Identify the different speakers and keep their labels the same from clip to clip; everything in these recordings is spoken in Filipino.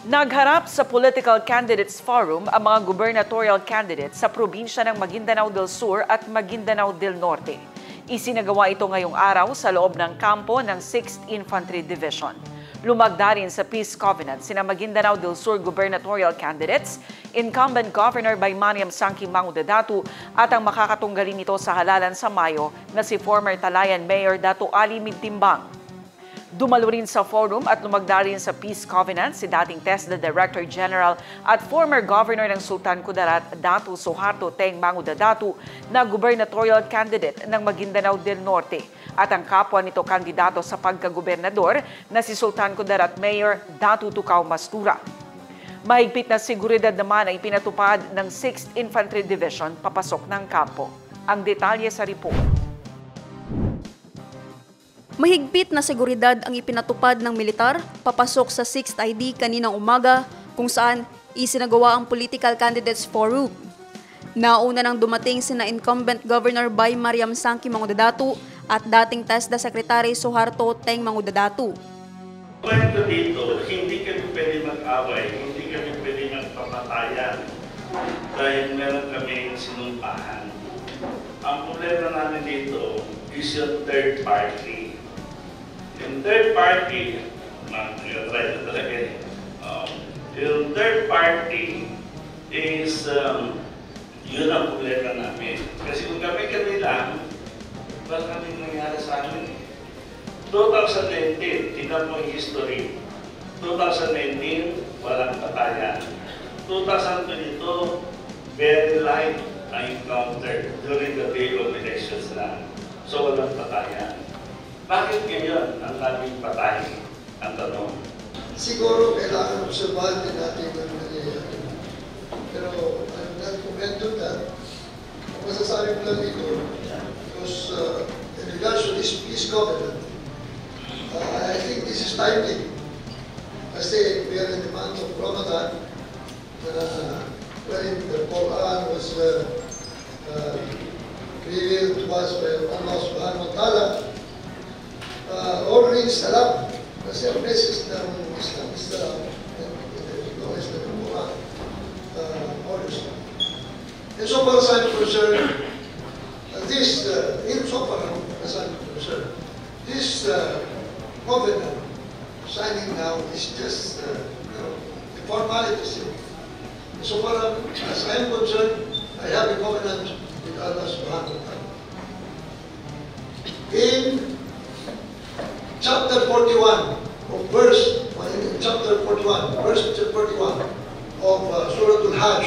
Speaker 1: Nagharap sa Political Candidates Forum ang mga gubernatorial candidates sa probinsya ng Maguindanao del Sur at Maguindanao del Norte. Isinagawa ito ngayong araw sa loob ng kampo ng 6th Infantry Division. Lumagda rin sa Peace Covenant sina Maguindanao del Sur gubernatorial candidates, incumbent Governor Baymaniam Sangki Mangudadatu at ang makakatunggalin nito sa halalan sa Mayo na si former Talayan Mayor Dato Ali Migtimbang. Dumalo rin sa forum at lumagda rin sa Peace Covenant si dating TESDA Director General at former Governor ng Sultan Kudarat Dato Suharto Teng Mangudadatu na gubernatorial candidate ng Maguindanao del Norte at ang kapwa nito kandidato sa pagkagobernador na si Sultan Kudarat Mayor Dato Tukaw Mastura. Mahigpit na seguridad naman ay pinatupad ng 6th Infantry Division papasok ng kampo. Ang detalye sa report.
Speaker 2: Mahigpit na seguridad ang ipinatupad ng militar papasok sa 6th ID kaninang umaga kung saan isinagawa ang Political Candidates Forum. Nauna nang dumating sina incumbent Governor Baymaniam Sangki Mangudadatu at dating TESDA Secretary Suharto Teng Mangudadatu.
Speaker 3: Kwento dito, hindi kami pwede mag-away, hindi kami pwede magpapatayan dahil meron kami sinumpahan. Ang problema namin dito is yung third party. Yung third party, yung third party is, yun ang problema namin. Kasi kung kami lang, wala kaming nangyari sa amin. 2019, tingnan mo yung history. 2019, walang patayan. 2022, very light ang encounter during the day of elections lang. So walang patayan. Bakit ngayon ang daming patay? Ang tanong.
Speaker 4: Siguro kailangan obserbahan din natin ang nangyayari. Pero I'm not convinced that. Ang masasabi ko lang dito, because in regards to this peace covenant, I think this is timely. Kasi we are in the month of Ramadan, wherein the Quran was revealed to us by Allah subhanahu wa ta'ala. Ordering salam, kasi ang message ng Islam is salam, and the Quran orders. And so far as I'm concerned, this covenant signing now is just a formality. So far as I'm concerned, I have a covenant with Allah subhanahu wa ta'ala. In chapter 41 of verse 41 of Surah Al-Hajj,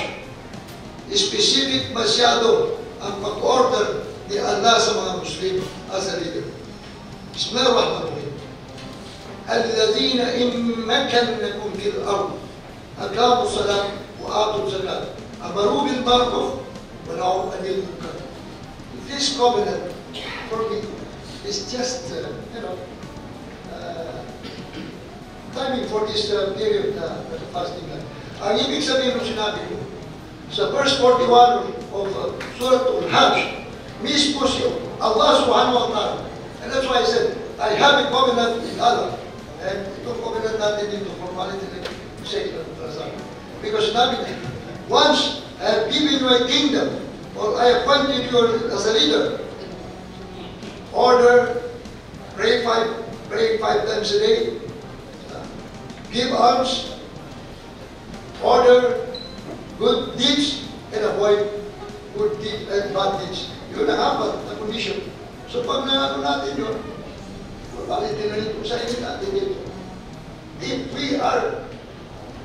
Speaker 4: specific masyado ang pag-order ni Allah sa mga Muslim as a leader. Bismillahirrahmanirrahim. الذين إن مكنكم في الأرض أقاموا الصلاة وآتوا الزكاة أمروا بالمعروف ونهوا عن المنكر. This covenant for me is just timing for this period na fasting na. Ang ibig sabihin ng sinabi ko, sa verse 41 of Surah Al-Hajj, mismo si Allah subhanahu wa ta'ala. And that's why I said, I have a covenant with Allah. And itong covenant natin dito, formality like secular transaction. Because sinabi niya, once I have given you a kingdom, or I appointed you as a leader, order, pray five times a day, give alms, order good deeds, and avoid good deeds and bad deeds. Yun ang apat na condition. So pag naano natin yun, bakit tinanong sa inyo natin dito? If we are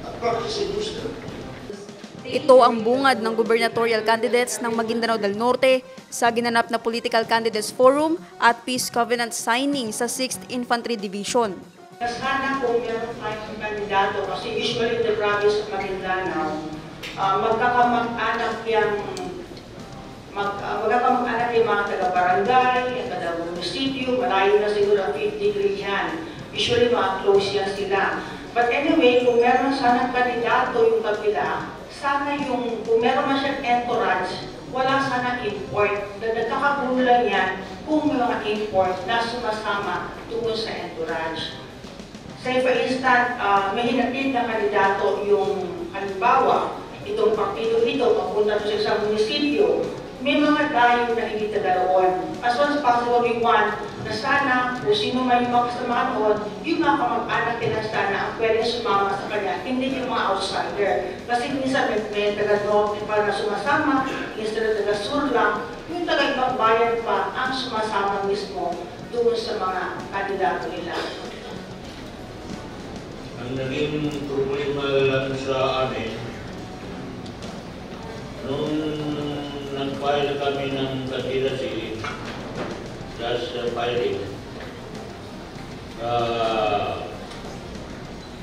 Speaker 4: a practicing Muslim.
Speaker 2: Ito ang bungad ng gubernatorial candidates ng Maguindanao del Norte sa ginanap na Political Candidates Forum at Peace Covenant signing sa 6th Infantry Division.
Speaker 5: Sana kung meron tayong kandidato, kasi usually the province of Maguindanao, magkakamag-anak yung mga taga-barangay, yung taga-munisipyo, malayo na siguro ang 50 degree yan. Usually mga close yan sila. But anyway, kung meron sanang kandidato yung kabila, sana yung, kung meron man siyang entourage, wala sana import. Nagkakagulan yan kung may mga import na sumasama tungkol sa entourage. Say for instance, may hinatid na kandidato yung halimbawa, itong partido ito, papunta sa isang munisipyo, may mga dayo na hindi tagaroon. As soon as possible, we want na sana, kung sino man yung mga kasama doon, yung mga kamag-anak nila sana ang pwede sumama sa kanya, hindi yung mga outsider. Kasi minsan may taga-norte pa na sumasama, instead of taga-sur lang, yung taga-ibang bayan pa ang sumasama mismo doon sa mga kandidato nila.
Speaker 6: Ang naging problema lang sa amin, nung nag-file kami ng candidacy, just filing,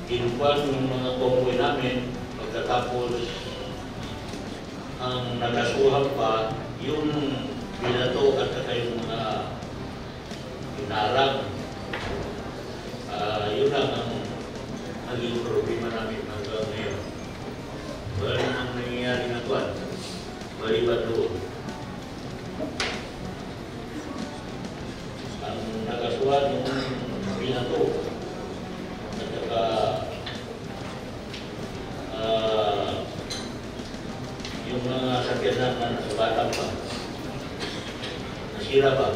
Speaker 6: inupan yung mga convoy namin, pagkatapos ang nagasuhan pa, yung binato at saka yung mga inarang. Yun lang ang naging problema namin hanggang ngayon. Wala namang nangyayari na kwan. Maliban doon. Ang nagasuhan yung binato at saka yung mga sakyanan na nasa batang pa. Nasira ba?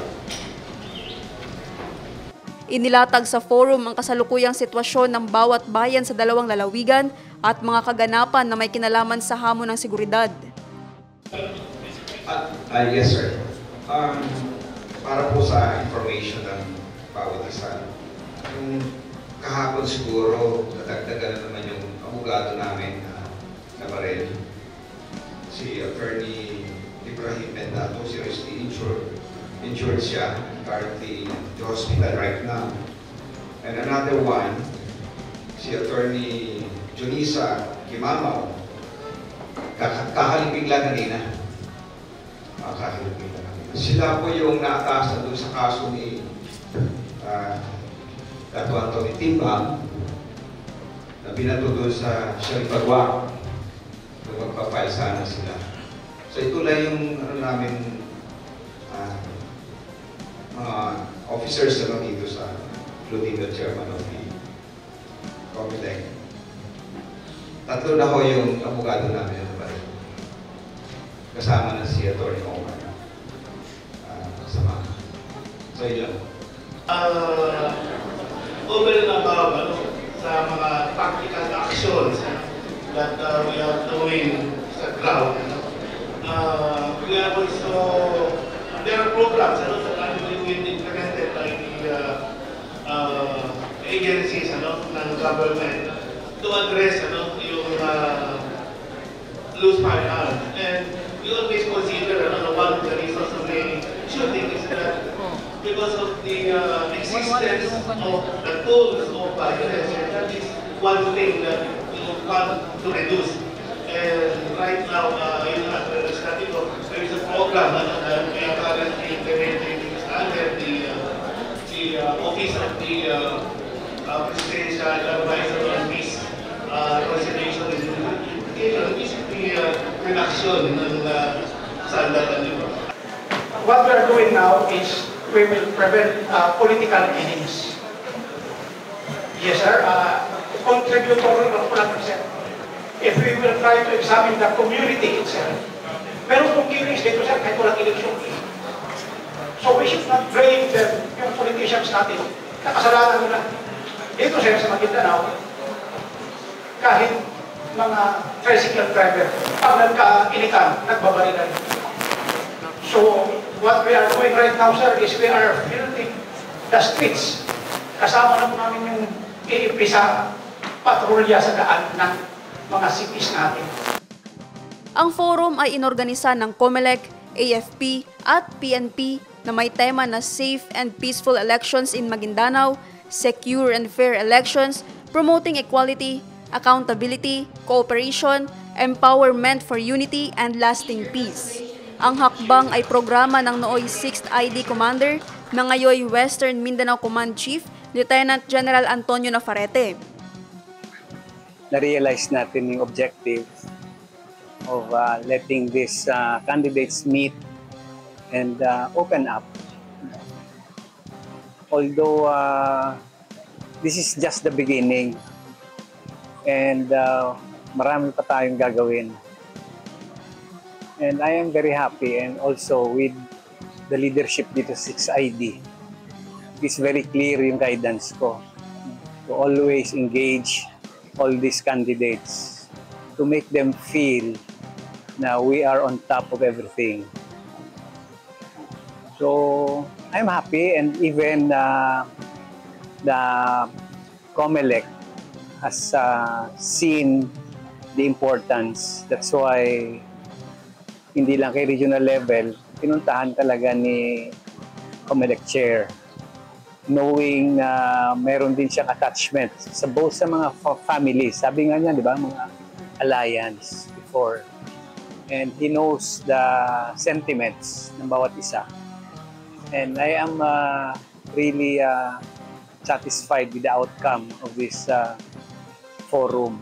Speaker 2: Inilatag sa forum ang kasalukuyang sitwasyon ng bawat bayan sa dalawang lalawigan at mga kaganapan na may kinalaman sa hamon ng seguridad.
Speaker 7: Yes, sir. Para po sa information ng bawat isa, yung kahapon siguro, nadagdagan na naman yung abogado namin na baril. Si Attorney Ibrahim Mendato, seriously insured siya, currently in the hospital right now. And another one, si Attorney Junisa Kimamaw, kakalipig lang kanina. Kakalipig lang kanina. Sila po yung naatasan doon sa kaso ni Dato Anthony Timbang na binato doon sa Sharipagwa nung magpapile sana sila. So ito lang yung namin officers na dito sa including the chairman of the Comelec. Tatlo na ho yung abogado namin na naman. Kasama na si Atty. Omar. Kasama. So yun lang.
Speaker 3: Over and above sa mga practical actions that we are doing sa ground. We are also, there are programs that are being implemented by the agencies ng government to address yung loose firearms. And we always consider one of the reasons of the shooting is that because of the existence of the tools of violence, and that is one thing that we want to reduce. And right now, there is a program that we are currently implementing under the Office of the Presidential Advisor on Peace, Reconciliation and Unification, which is the reduction ng sandalan.
Speaker 8: What we are doing now is we will prevent political enemies. Yes, sir. Contributory of sir. If we will try to examine the community itself. Meron pong killings dito, sir, kahit walang eleksyon. So we should not blame them, yung politicians natin. Nakasalanan nila. Dito, sir, sa Maguindanao, kahit mga tricycle driver, pag nagka-initan, nagbabarilan. So, what we are doing right now, sir, is we are filling the streets. Kasama na po namin yung iimpisa patrolya sa daan ng mga cities natin.
Speaker 2: Ang forum ay inorganisa ng Comelec, AFP at PNP na may tema na Safe and Peaceful Elections in Maguindanao, Secure and Fair Elections, Promoting Equality, Accountability, Cooperation, Empowerment for Unity and Lasting Peace. Ang hakbang ay programa ng nooy 6th ID Commander na ngayoy Western Mindanao Command Chief, Lieutenant General Antonio Nafarrete.
Speaker 9: Na-realize natin yung objective of letting these candidates meet and open up. Although this is just the beginning. And marami pa tayong gagawin. And I am very happy, and also with the leadership dito sa 6ID. It's very clear yung guidance ko to always engage all these candidates to make them feel na we are on top of everything. So I'm happy, and even the COMELEC has seen the importance. That's why hindi lang kay regional level, pinuntahan talaga ni COMELEC Chair, knowing na meron din siyang attachment sa both sa mga families. Sabi nga niya, di ba, mga alliance before. And he knows the sentiments ng bawat isa. And I am really satisfied with the outcome of this forum.